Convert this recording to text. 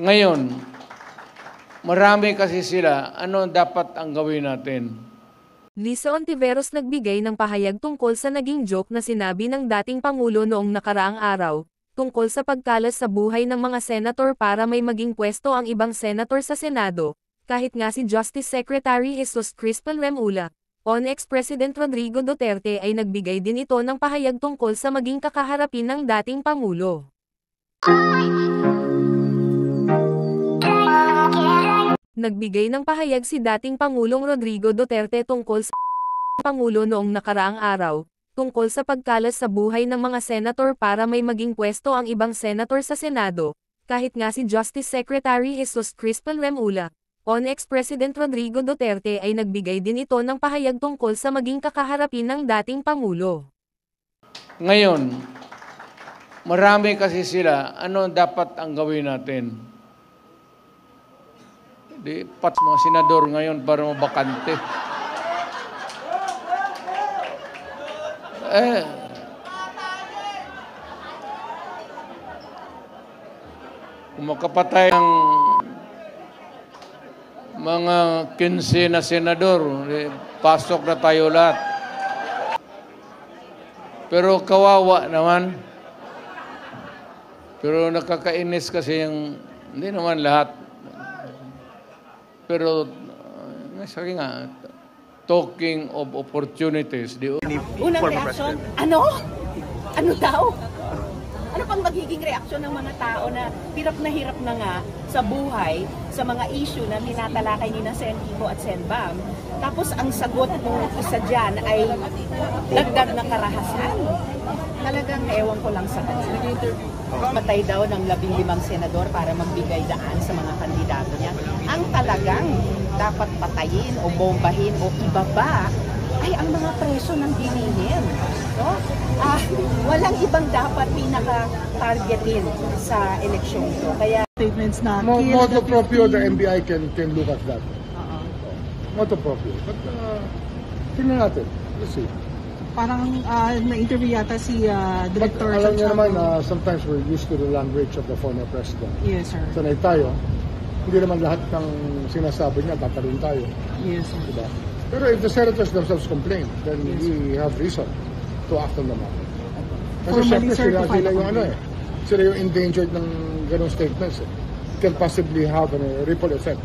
Ngayon, marami kasi sila, ano dapat ang gawin natin? Lisa Ontiveros nagbigay ng pahayag tungkol sa naging joke na sinabi ng dating Pangulo noong nakaraang araw, tungkol sa pagkalas sa buhay ng mga senator para may maging pwesto ang ibang senator sa Senado, kahit nga si Justice Secretary Jesus Crispin Remulla. Ex-President Rodrigo Duterte ay nagbigay din ito ng pahayag tungkol sa maging kakaharapin ng dating Pangulo. Nagbigay ng pahayag si dating Pangulong Rodrigo Duterte tungkol sa Pangulo noong nakaraang araw, tungkol sa pagkalas sa buhay ng mga senator para may maging pwesto ang ibang senator sa Senado, kahit nga si Justice Secretary Jesus Crispin Remulla. Ex-President Rodrigo Duterte ay nagbigay din ito ng pahayag tungkol sa maging kakaharapin ng dating Pangulo. Ngayon, marami kasi sila, ano dapat ang gawin natin? Di pat mga senador ngayon para mabakante. Kung makapatay ng mga 15 na senador, pasok na tayo lahat. Pero kawawa naman. Pero nakakainis kasi yung, hindi naman lahat. Pero, sabi nga, talking of opportunities. Unang reaksyon, ano? Ano daw? Ano pang magiging reaksyon ng mga tao na hirap na nga sa buhay, sa mga issue na tinatalakay ni na Sen. Kiko at Sen. Bam? Tapos ang sagot ng isa dyan ay dagdag na karahasan. Talagang ewan ko lang sa kanila. Matay daw ng 15 senador para magbigay daan sa mga kandidato niya. Ang talagang dapat patayin o bombahin o ibaba ay ang mga preso ng bilihin. No? Walang ibang dapat pinaka-targetin sa eleksyon ito. Kaya statements na motu proprio, the NBI can look at that. Motu proprio. But tingnan natin. Let's see. Parang na-interview yata si Director. Alam niyo naman, sometimes we're used to the language of the former president. Yes, sir. Sanay tayo. Hindi naman lahat ng sinasabi niya, tatalon tayo. Yes, sir. Diba? Pero if the senators themselves complain, then we have reason to act on the matter. Kasi syempre sila yung sila yung endangered ng ganong statements. Can possibly have a ripple effect.